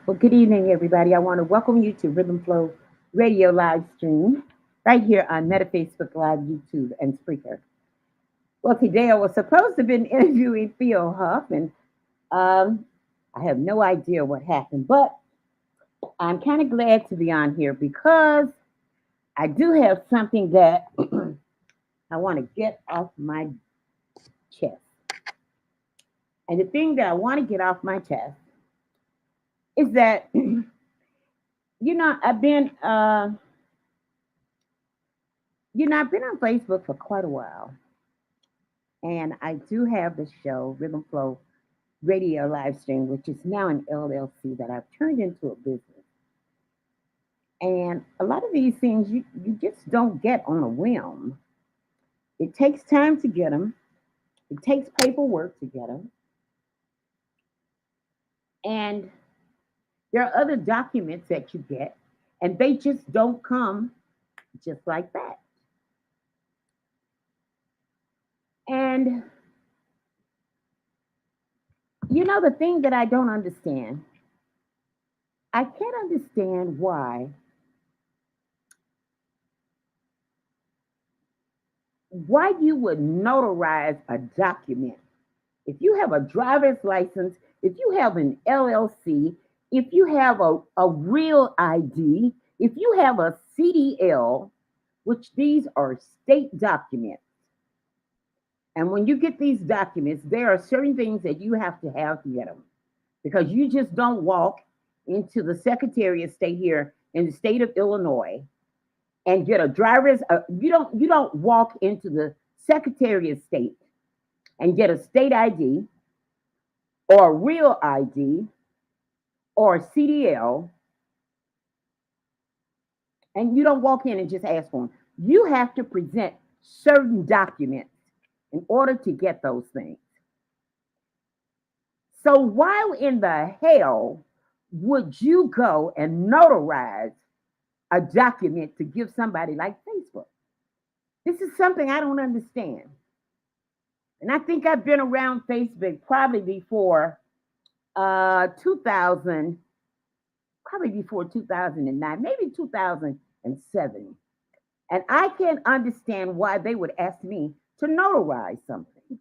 Well, good evening, everybody. I want to welcome you to Rhythm Flow Radio live stream right here on Meta Facebook Live, YouTube, and Spreaker. Well, today I was supposed to have been interviewing Theo Huff, and um, I have no idea what happened, but I'm kind of glad to be on here because I do have something that I want to get off my chest. And the thing that I want to get off my chest is that, I've been, I've been on Facebook for quite a while. And I do have the show, Rhythm Flow Radio Live Stream, which is now an LLC that I've turned into a business. And a lot of these things you just don't get on a whim. It takes time to get them, it takes paperwork to get them. And there are other documents that you get, and they just don't come just like that. And the thing that I don't understand, I can't understand why you would notarize a document. If you have a driver's license, if you have an LLC, if you have a real ID, if you have a CDL, which these are state documents. And when you get these documents, there are certain things that you have to get them because you just don't walk into the Secretary of State here in the state of Illinois and get a driver's. You don't walk into the Secretary of State and get a state ID or a real ID or a CDL, and you don't walk in and just ask for them. You have to present certain documents in order to get those things. So why in the hell would you go and notarize a document to give somebody like Facebook? This is something I don't understand. And I think I've been around Facebook probably before 2000, probably before 2009, maybe 2007. And I can't understand why they would ask me to notarize something,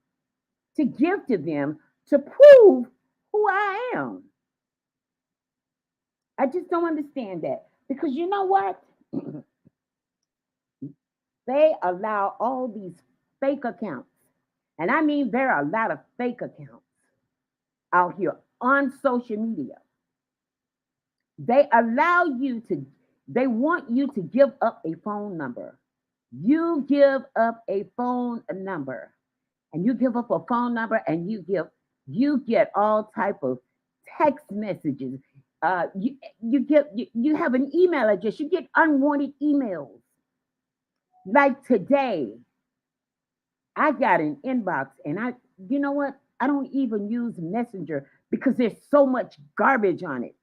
to give to them, to prove who I am. I just don't understand that. Because you know what? They allow all these fake accounts. And I mean, there are a lot of fake accounts out here on social media. They allow you to, they want you to give up a phone number. You give up a phone number, and you give up a phone number, and you get all type of text messages. You have an email address. You get unwanted emails. Like today, I got an inbox, and you know what? I don't even use Messenger because there's so much garbage on it.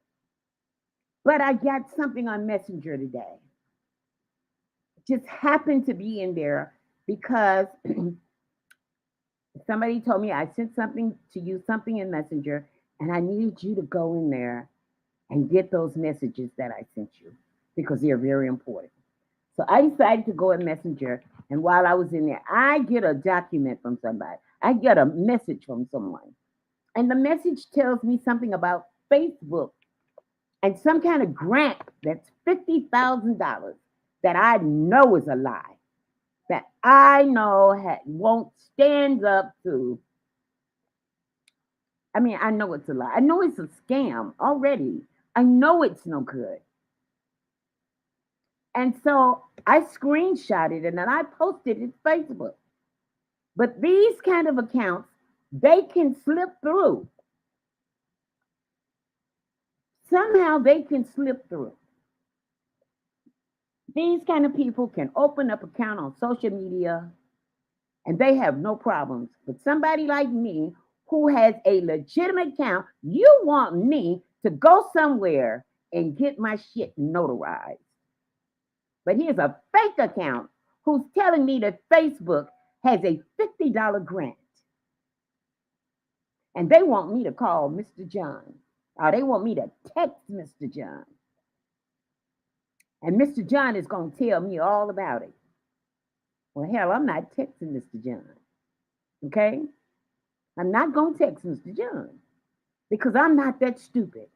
But I got something on Messenger today. Just happened to be in there because somebody told me I sent something to you, something in Messenger, and I needed you to go in there and get those messages that I sent you because they're very important. So I decided to go in Messenger, and while I was in there, I get a document from somebody. I get a message from someone, and the message tells me something about Facebook and some kind of grant that's $50,000 that I know is a lie, that I know won't stand up to. I mean, I know it's a lie. I know it's a scam already. I know it's no good. And so I screenshot it and then I posted it to Facebook. But these kind of accounts, they can slip through. Somehow they can slip through. These kind of people can open up account on social media and they have no problems. But somebody like me who has a legitimate account, you want me to go somewhere and get my shit notarized. But here's a fake account who's telling me that Facebook has a $50 grant. And they want me to call Mr. John. Oh, they want me to text Mr. John. And Mr. John is going to tell me all about it. Well, hell, I'm not texting Mr. John. Okay? I'm not going to text Mr. John because I'm not that stupid.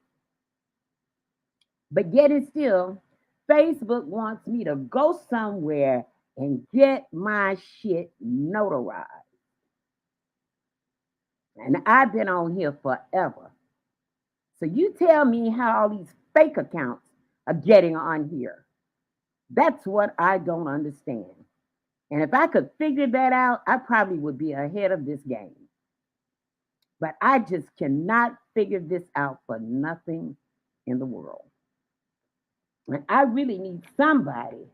But yet and still, Facebook wants me to go somewhere and get my shit notarized. And I've been on here forever. So you tell me how all these fake accounts are getting on here. That's what I don't understand. And if I could figure that out, I probably would be ahead of this game. But I just cannot figure this out for nothing in the world. And I really need somebody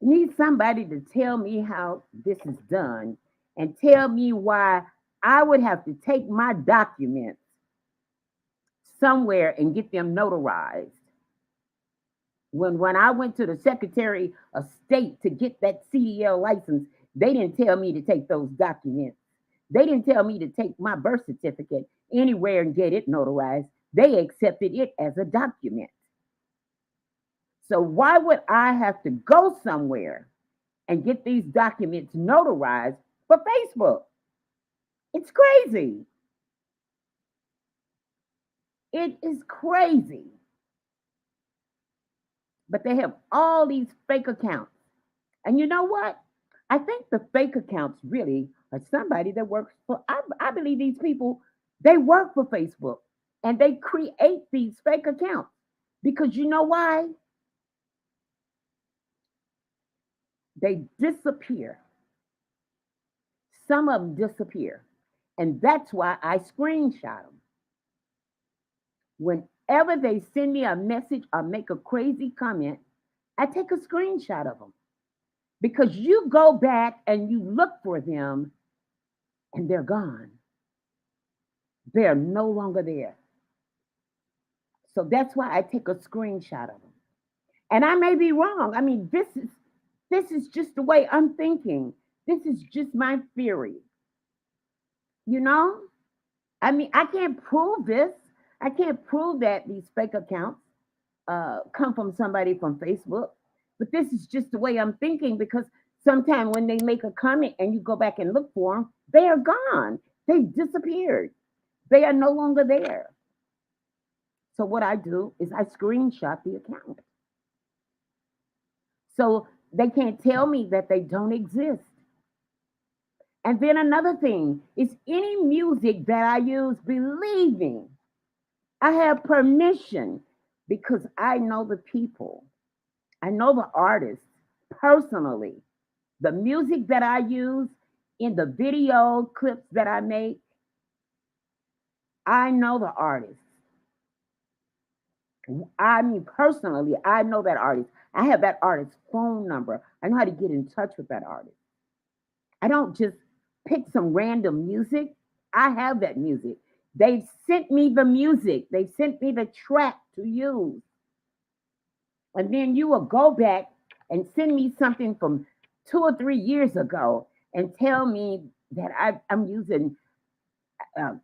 to tell me how this is done and tell me why I would have to take my documents somewhere and get them notarized. When I went to the Secretary of State to get that CDL license, they didn't tell me to take those documents. They didn't tell me to take my birth certificate anywhere and get it notarized. They accepted it as a document. So why would I have to go somewhere and get these documents notarized for Facebook? It's crazy. It is crazy. But they have all these fake accounts. And you know what? I think the fake accounts really are somebody that works for, I believe these people, they work for Facebook and they create these fake accounts. Because you know why? They disappear. Some of them disappear. And that's why I screenshot them. Whenever they send me a message or make a crazy comment, I take a screenshot of them. Because you go back and you look for them and they're gone. They're no longer there. So that's why I take a screenshot of them. And I may be wrong. I mean, this is just the way I'm thinking. This is just my theory. You know? I mean, I can't prove this. I can't prove that these fake accounts come from somebody from Facebook. But this is just the way I'm thinking because sometimes when they make a comment and you go back and look for them, they are gone. They disappeared. They are no longer there. So what I do is I screenshot the account. So they can't tell me that they don't exist. And then another thing is any music that I use, believe me, I have permission because I know the people. I know the artists personally. The music that I use in the video clips that I make, I know the artists. I mean, personally, I know that artist. I have that artist's phone number. I know how to get in touch with that artist. I don't just pick some random music. I have that music. They've sent me the music, they sent me the track to use. And then you will go back and send me something from 2 or 3 years ago and tell me that I'm using I'm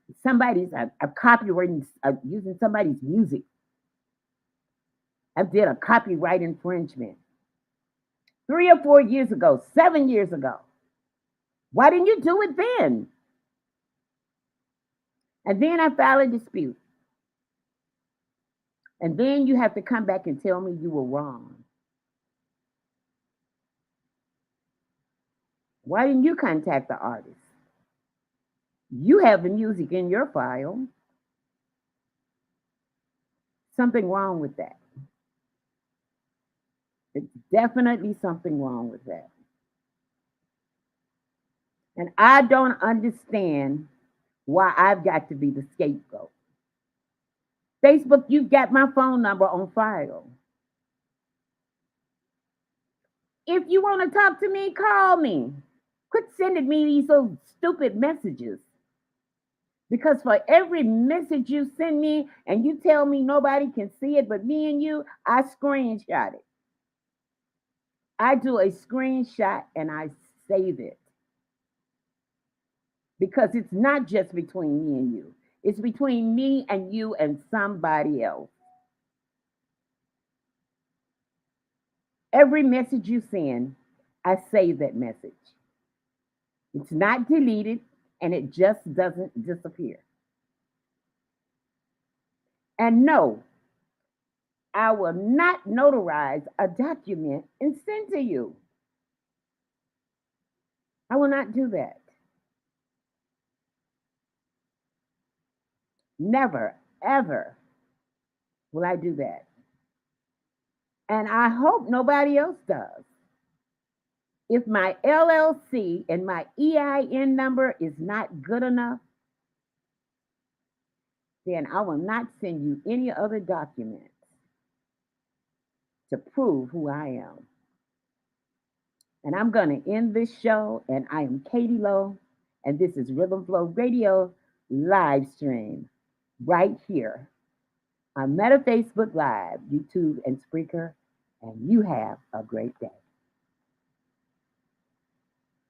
copyrighting, using somebody's music. I did a copyright infringement 3 or 4 years ago, 7 years ago. Why didn't you do it then? And then I file a dispute. And then you have to come back and tell me you were wrong. Why didn't you contact the artist? You have the music in your file. Something wrong with that. It's definitely something wrong with that. And I don't understand why I've got to be the scapegoat. Facebook, you've got my phone number on file. If you want to talk to me, call me. Quit sending me these little stupid messages. Because for every message you send me and you tell me nobody can see it but me and you, I screenshot it. I do a screenshot and I save it. Because it's not just between me and you, It's between me and you and somebody else. Every message you send, I save that message. It's not deleted and it just doesn't disappear. And no, I will not notarize a document and send to you. I will not do that. Never, ever will I do that. And I hope nobody else does. If my LLC and my EIN number is not good enough, then I will not send you any other documents to prove who I am. And I'm going to end this show. And I am Katie Lowe. And this is Rhythm Flow Radio live stream right here on Meta Facebook Live, YouTube, and Spreaker. And you have a great day.